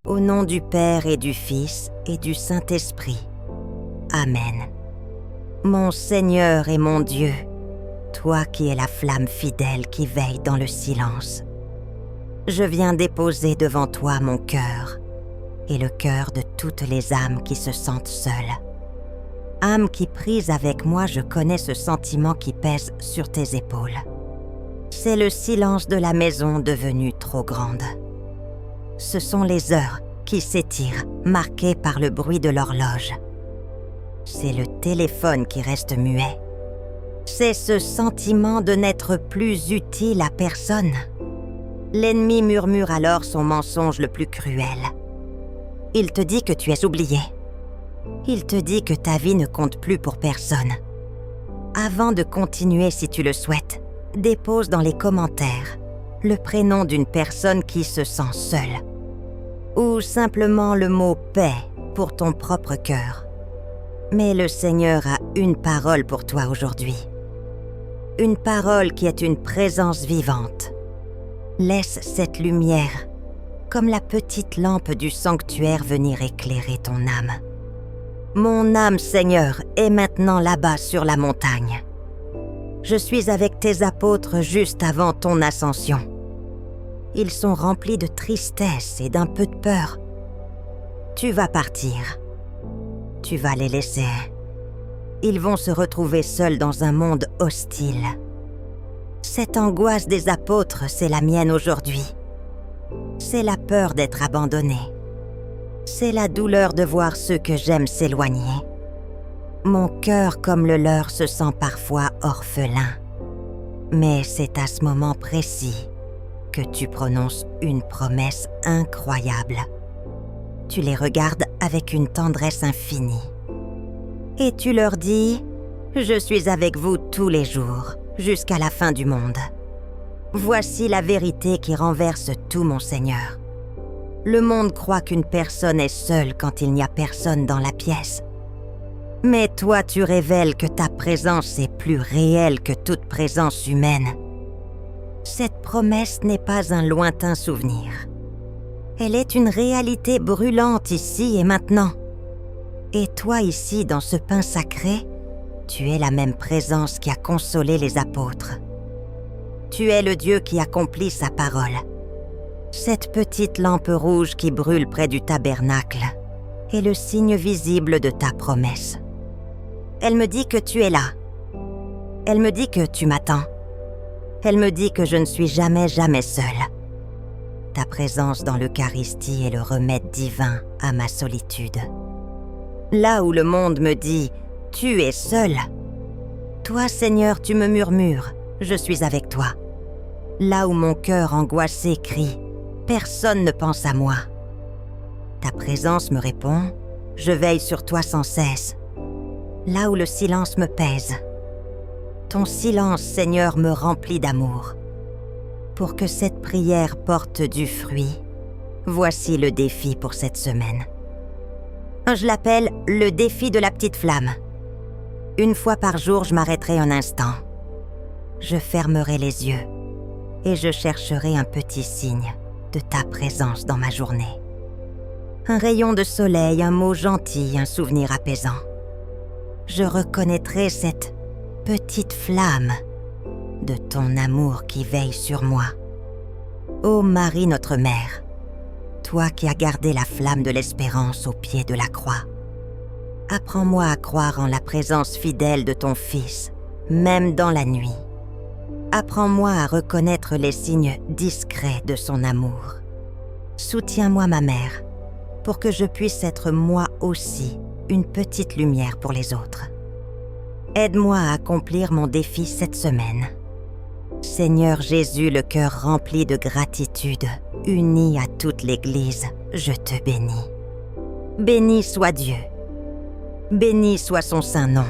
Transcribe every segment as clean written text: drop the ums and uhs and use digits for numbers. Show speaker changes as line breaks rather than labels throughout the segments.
Au nom du Père et du Fils et du Saint-Esprit. Amen. Mon Seigneur et mon Dieu, toi qui es la flamme fidèle qui veille dans le silence, je viens déposer devant toi mon cœur et le cœur de toutes les âmes qui se sentent seules. Âme qui, prise avec moi, je connais ce sentiment qui pèse sur tes épaules. C'est le silence de la maison devenue trop grande. Ce sont les heures qui s'étirent, marquées par le bruit de l'horloge. C'est le téléphone qui reste muet. C'est ce sentiment de n'être plus utile à personne. L'ennemi murmure alors son mensonge le plus cruel. Il te dit que tu es oublié. Il te dit que ta vie ne compte plus pour personne. Avant de continuer, si tu le souhaites, dépose dans les commentaires le prénom d'une personne qui se sent seule. Ou simplement le mot « paix » pour ton propre cœur. Mais le Seigneur a une parole pour toi aujourd'hui. Une parole qui est une présence vivante. Laisse cette lumière, comme la petite lampe du sanctuaire, venir éclairer ton âme. Mon âme, Seigneur, est maintenant là-bas sur la montagne. Je suis avec tes apôtres juste avant ton ascension. Ils sont remplis de tristesse et d'un peu de peur. Tu vas partir. Tu vas les laisser. Ils vont se retrouver seuls dans un monde hostile. Cette angoisse des apôtres, c'est la mienne aujourd'hui. C'est la peur d'être abandonné. C'est la douleur de voir ceux que j'aime s'éloigner. Mon cœur, comme le leur, se sent parfois orphelin. Mais c'est à ce moment précis que tu prononces une promesse incroyable. Tu les regardes avec une tendresse infinie. Et tu leur dis « Je suis avec vous tous les jours, jusqu'à la fin du monde. Voici la vérité qui renverse tout, mon Seigneur. Le monde croit qu'une personne est seule quand il n'y a personne dans la pièce. Mais toi, tu révèles que ta présence est plus réelle que toute présence humaine. Cette promesse n'est pas un lointain souvenir. Elle est une réalité brûlante ici et maintenant. Et toi ici, dans ce pain sacré, tu es la même présence qui a consolé les apôtres. Tu es le Dieu qui accomplit sa parole. Cette petite lampe rouge qui brûle près du tabernacle est le signe visible de ta promesse. Elle me dit que tu es là. Elle me dit que tu m'attends. Elle me dit que je ne suis jamais seule. Ta présence dans l'Eucharistie est le remède divin à ma solitude. Là où le monde me dit « Tu es seul », toi, Seigneur, tu me murmures « Je suis avec toi ». Là où mon cœur angoissé crie « Personne ne pense à moi ». Ta présence me répond « Je veille sur toi sans cesse ». Là où le silence me pèse, ton silence, Seigneur, me remplit d'amour. Pour que cette prière porte du fruit, voici le défi pour cette semaine. Je l'appelle le défi de la petite flamme. Une fois par jour, je m'arrêterai un instant. Je fermerai les yeux et je chercherai un petit signe de ta présence dans ma journée. Un rayon de soleil, un mot gentil, un souvenir apaisant. Je reconnaîtrai cette petite flamme de ton amour qui veille sur moi. Ô Marie, notre mère, toi qui as gardé la flamme de l'espérance au pied de la croix, apprends-moi à croire en la présence fidèle de ton Fils, même dans la nuit. Apprends-moi à reconnaître les signes discrets de son amour. Soutiens-moi, ma mère, pour que je puisse être moi aussi une petite lumière pour les autres. Aide-moi à accomplir mon défi cette semaine. Seigneur Jésus, le cœur rempli de gratitude, uni à toute l'Église, je te bénis. Béni soit Dieu. Béni soit son saint nom.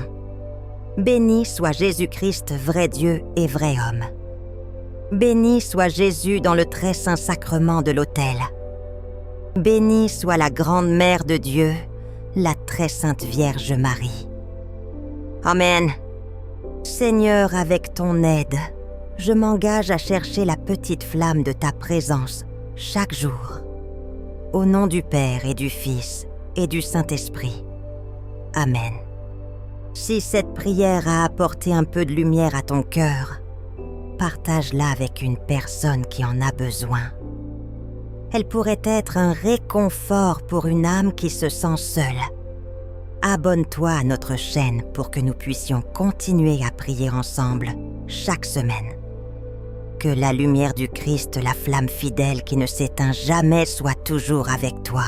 Béni soit Jésus-Christ, vrai Dieu et vrai homme. Béni soit Jésus dans le très saint sacrement de l'autel. Bénie soit la grande mère de Dieu, la très sainte Vierge Marie. Amen. Seigneur, avec ton aide, je m'engage à chercher la petite flamme de ta présence chaque jour. Au nom du Père et du Fils et du Saint-Esprit. Amen. Si cette prière a apporté un peu de lumière à ton cœur, partage-la avec une personne qui en a besoin. Elle pourrait être un réconfort pour une âme qui se sent seule. Abonne-toi à notre chaîne pour que nous puissions continuer à prier ensemble chaque semaine. Que la lumière du Christ, la flamme fidèle qui ne s'éteint jamais, soit toujours avec toi.